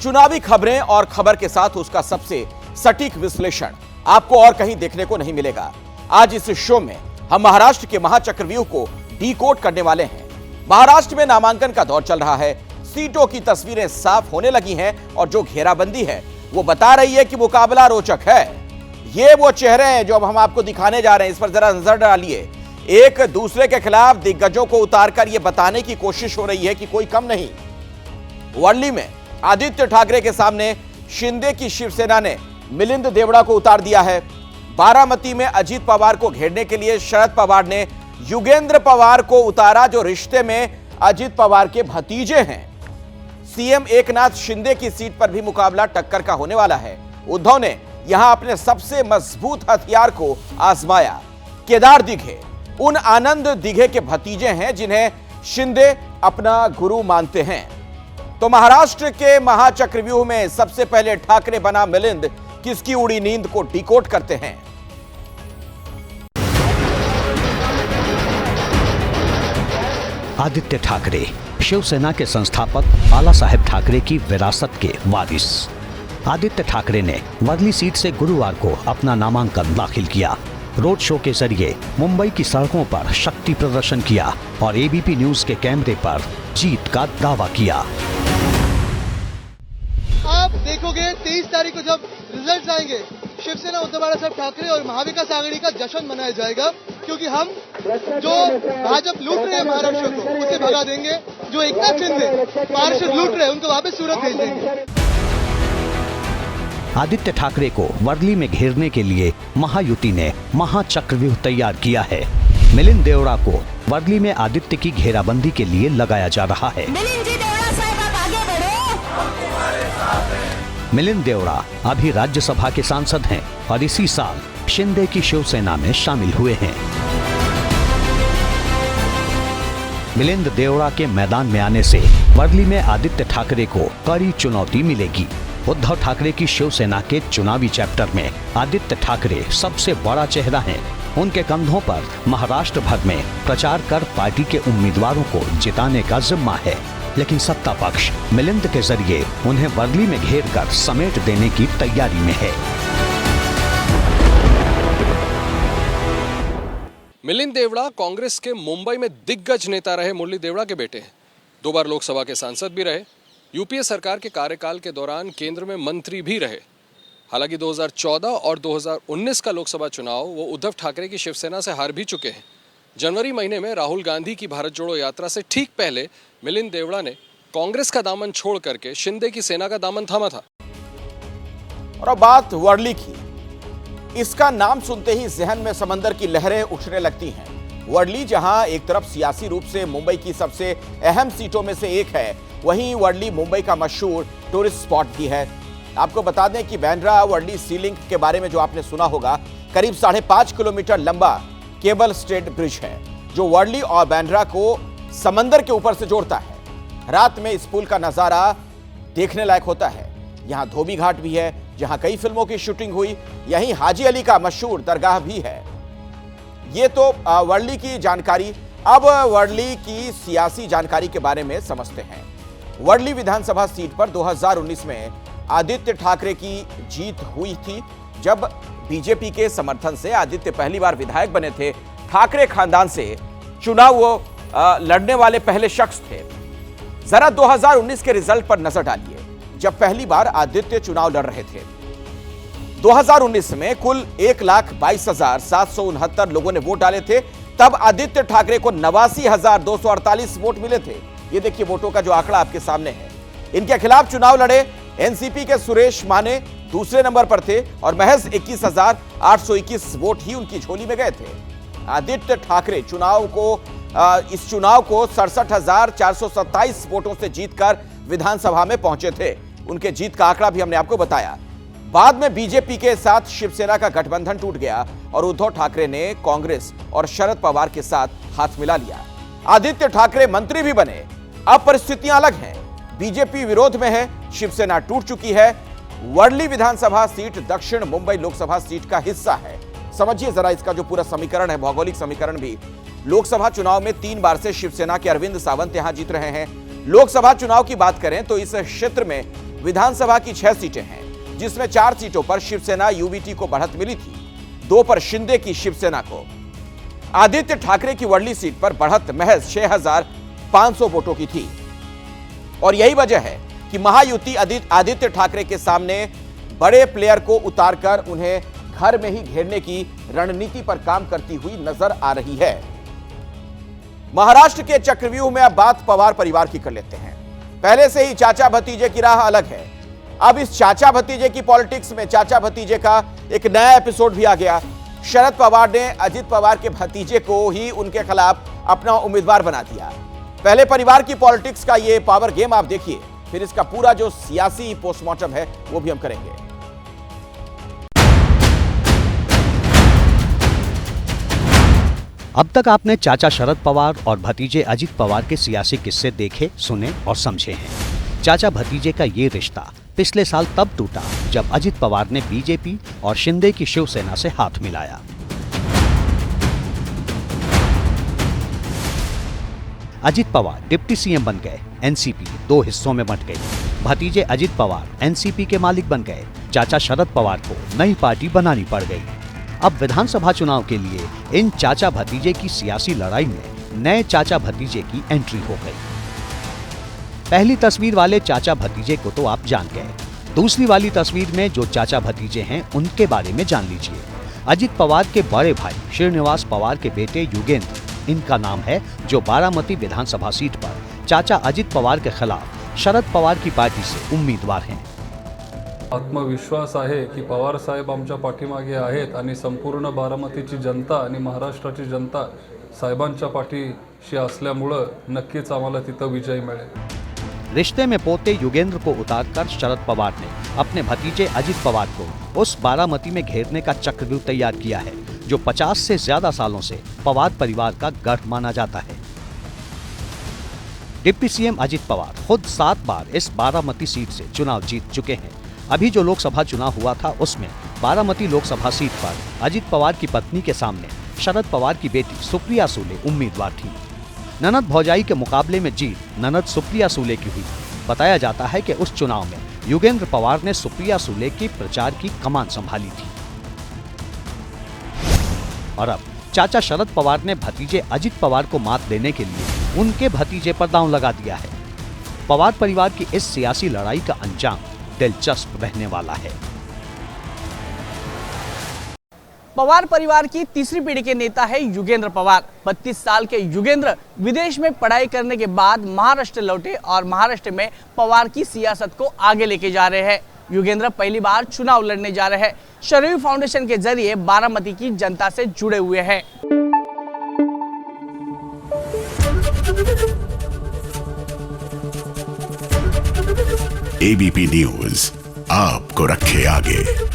चुनावी खबरें और खबर के साथ उसका सबसे सटीक विश्लेषण आपको और कहीं देखने को नहीं मिलेगा। आज इस शो में हम महाराष्ट्र के महाचक्रव्यूह को डीकोड करने वाले हैं। महाराष्ट्र में नामांकन का दौर चल रहा है, सीटों की तस्वीरें साफ होने लगी हैं और जो घेराबंदी है वो बता रही है कि मुकाबला रोचक है। ये वो चेहरे हैं जो अब हम आपको दिखाने जा रहे हैं, इस पर जरा नजर डालिए। एक दूसरे के खिलाफ दिग्गजों को उतारकर यह बताने की कोशिश हो रही है कि कोई कम नहीं। वर्ली में आदित्य ठाकरे के सामने शिंदे की शिवसेना ने मिलिंद देवड़ा को उतार दिया है। बारामती में अजीत पवार को घेरने के लिए शरद पवार ने युगेंद्र पवार को उतारा, जो रिश्ते में अजीत पवार के भतीजे हैं। सीएम एकनाथ शिंदे की सीट पर भी मुकाबला टक्कर का होने वाला है। उद्धव ने यहां अपने सबसे मजबूत हथियार को आजमाया। केदार दिघे उन आनंद दिघे के भतीजे हैं जिन्हें शिंदे अपना गुरु मानते हैं। तो महाराष्ट्र के महाचक्रव्यूह में सबसे पहले ठाकरे बना मिलिंद, किसकी उड़ी नींद को डिकोड करते हैं। आदित्य ठाकरे शिवसेना के संस्थापक बाला साहेब ठाकरे की विरासत के वारिस। आदित्य ठाकरे ने वर्ली सीट से गुरुवार को अपना नामांकन दाखिल किया। रोड शो के जरिए मुंबई की सड़कों पर शक्ति प्रदर्शन किया और एबीपी न्यूज के कैमरे पर जीत का दावा किया। आप देखोगे 23 तारीख को जब रिजल्ट्स आएंगे, शिवसेना उद्धव बाला साहब ठाकरे और महाविकास आघाड़ी का जश्न मनाया जाएगा, क्योंकि हम जो भाजपा लूट रहे हैं महाराष्ट्र को, उसे भगा देंगे। जो एकनाथ शिंदे पार्षद लूट रहे हैं, उनको वापस सूरत भेज देंगे। आदित्य ठाकरे को वर्ली में घेरने के लिए महायुति ने महाचक्रव्यूह तैयार किया है। मिलिंद देवड़ा को वर्ली में आदित्य की घेराबंदी के लिए लगाया जा रहा है। मिलिंद देवड़ा अभी राज्यसभा के सांसद हैं और इसी साल शिंदे की शिवसेना में शामिल हुए हैं। मिलिंद देवड़ा के मैदान में आने से वर्ली में आदित्य ठाकरे को कड़ी चुनौती मिलेगी। उद्धव ठाकरे की शिवसेना के चुनावी चैप्टर में आदित्य ठाकरे सबसे बड़ा चेहरा हैं। उनके कंधों पर महाराष्ट्र भर में प्रचार कर पार्टी के उम्मीदवारों को जिताने का जिम्मा है, लेकिन सत्ता पक्ष मिलिंद के जरिए उन्हें वर्ली में घेर कर समेट देने की तैयारी में है। मिलिंद देवड़ा कांग्रेस के मुंबई में दिग्गज नेता रहे मुरली देवड़ा के बेटे हैं। 2 बार लोकसभा के सांसद भी रहे। यूपीए सरकार के कार्यकाल के दौरान केंद्र में मंत्री भी रहे। हालांकि 2014 और 2019 का लोकसभा चुनाव वो उद्धव ठाकरे की शिवसेना से हार भी चुके हैं। जनवरी महीने में राहुल गांधी की भारत जोड़ो यात्रा से ठीक पहले मिलिंद देवड़ा ने कांग्रेस का दामन छोड़ करके शिंदे की सेना का दामन थामा था। और अब बात वर्ली की। इसका नाम सुनते ही जहन में समंदर की लहरें उठने लगती हैं। वर्ली जहां एक तरफ सियासी रूप से मुंबई की सबसे अहम सीटों में से एक है, वहीं वर्ली मुंबई का मशहूर टूरिस्ट स्पॉट भी है। आपको बता दें कि बांद्रा वर्ली सी लिंक के बारे में जो आपने सुना होगा, करीब 5.5 किलोमीटर लंबा केबल स्टेड ब्रिज है जो वर्ली और बांद्रा को समंदर के ऊपर से जोड़ता है। रात में इस पुल का नजारा देखने लायक होता है। यहाँ धोबी घाट भी है जहां कई फिल्मों की शूटिंग हुई। यहीं हाजी अली का मशहूर दरगाह भी है। ये तो वर्ली की जानकारी। अब वर्ली की सियासी जानकारी के बारे में समझते हैं। वर्ली विधानसभा सीट पर 2019 में आदित्य ठाकरे की जीत हुई थी, जब बीजेपी के समर्थन से आदित्य पहली बार विधायक बने थे। ठाकरे खानदान से चुनाव वो लड़ने वाले पहले शख्स थे। जरा 2019 के रिजल्ट पर नजर डालिए, जब पहली बार आदित्य चुनाव लड़ रहे थे। 2019 में कुल 1,22,769 लोगों ने वोट डाले थे। तब आदित्य ठाकरे को 89,248 वोट मिले थे। ये देखिए वोटों का जो आंकड़ा आपके सामने है। इनके खिलाफ चुनाव लड़े एनसीपी के सुरेश माने दूसरे नंबर पर थे और महज 21,821 वोट ही उनकी झोली में गए थे। आदित्य ठाकरे इस चुनाव को 67,427 वोटों से जीतकर विधानसभा में पहुंचे थे। उनके जीत का आंकड़ा भी हमने आपको बताया। बाद में बीजेपी के साथ शिवसेना का गठबंधन टूट गया और उद्धव ठाकरे ने कांग्रेस और शरद पवार के साथ हाथ मिला लिया। आदित्य ठाकरे मंत्री भी बने। अब परिस्थितियां अलग हैं। बीजेपी विरोध में है, शिवसेना टूट चुकी है। वर्ली विधानसभा सीट दक्षिण मुंबई लोकसभा सीट का हिस्सा है। समझिए जरा इसका जो पूरा समीकरण है, भौगोलिक समीकरण भी। लोकसभा चुनाव में 3 बार से शिवसेना के अरविंद सावंत यहां जीत रहे हैं। लोकसभा चुनाव की बात करें तो इस क्षेत्र में विधानसभा की 6 सीटें हैं, जिसमें 4 सीटों पर शिवसेना यूबीटी को बढ़त मिली थी, 2 पर शिंदे की शिवसेना को। आदित्य ठाकरे की वर्ली सीट पर बढ़त महज 6,500 वोटों की थी और यही वजह है कि महायुति आदित्य ठाकरे के सामने बड़े प्लेयर को उतारकर उन्हें घर में ही घेरने की रणनीति पर काम करती हुई नजर आ रही है। महाराष्ट्र के चक्रव्यूह में अब बात पवार परिवार की कर लेते हैं। पहले से ही चाचा भतीजे की राह अलग है। अब इस चाचा भतीजे की पॉलिटिक्स में चाचा भतीजे का एक नया एपिसोड भी आ गया। शरद पवार ने अजित पवार के भतीजे को ही उनके खिलाफ अपना उम्मीदवार बना दिया। पहले परिवार की पॉलिटिक्स का ये पावर गेम आप देखिए, फिर इसका पूरा जो सियासी पोस्टमार्टम है वो भी हम करेंगे। अब तक आपने चाचा शरद पवार और भतीजे अजित पवार के सियासी किस्से देखे, सुने और समझे हैं। चाचा भतीजे का ये रिश्ता पिछले साल तब टूटा जब अजित पवार ने बीजेपी और शिंदे की शिवसेना से हाथ मिलाया। अजित पवार डिप्टी सीएम बन गए, एनसीपी 2 हिस्सों में बंट गई। भतीजे अजित पवार एनसीपी के मालिक बन गए। चाचा शरद पवार को नई पार्टी बनानी पड़ गई। अब विधानसभा चुनाव के लिए इन चाचा भतीजे की सियासी लड़ाई में नए चाचा भतीजे की एंट्री हो गई। पहली तस्वीर वाले चाचा भतीजे को तो आप जान गए। दूसरी वाली तस्वीर में जो चाचा भतीजे हैं उनके बारे में जान लीजिए। अजित पवार के बड़े भाई श्रीनिवास पवार के बेटे युगेंद्र इनका नाम है, जो बारामती विधानसभा सीट पर चाचा अजित पवार के खिलाफ शरद पवार की पार्टी से उम्मीदवार हैं। आत्मविश्वास आहे की पवार साहेब आमच्या पाठीमागे आहेत आणि संपूर्ण बारामतीची जनता आणि महाराष्ट्राची जनता साहेबांच्या पाठीशी असल्यामुळं नक्कीच आम्हाला तिथं विजय मिळेल। रिश्ते में पोते युगेंद्र को उतारकर शरद पवार ने अपने भतीजे अजित पवार को उस बारामती में घेरने का चक्रव्यूह तैयार किया है, जो 50 से ज्यादा सालों से पवार परिवार का गढ़ माना जाता है। डिप्टी सीएम अजित पवार खुद 7 बार इस बारामती सीट से चुनाव जीत चुके हैं। अभी जो लोकसभा चुनाव हुआ था उसमें बारामती लोकसभा सीट पर अजित पवार की पत्नी के सामने शरद पवार की बेटी सुप्रिया सूले उम्मीदवार थी। ननद भौजाई के मुकाबले में जीत ननद सुप्रिया सूले की हुई। बताया जाता है कि उस चुनाव में युगेंद्र पवार ने सुप्रिया सूले की प्रचार की कमान संभाली थी। और अब चाचा शरद पवार ने भतीजे अजित पवार को मात देने के लिए उनके भतीजे पर दांव लगा दिया है। पवार परिवार की इस सियासी लड़ाई का अंजाम दिलचस्प रहने वाला है। पवार परिवार की तीसरी पीढ़ी के नेता है युगेंद्र पवार। 32 साल के युगेंद्र विदेश में पढ़ाई करने के बाद महाराष्ट्र लौटे और महाराष्ट्र में पवार की सियासत को आगे लेके जा रहे हैं। युगेंद्र पहली बार चुनाव लड़ने जा रहे हैं। शरयू फाउंडेशन के जरिए बारामती की जनता से जुड़े हुए हैं। एबीपी न्यूज आपको रखे आगे।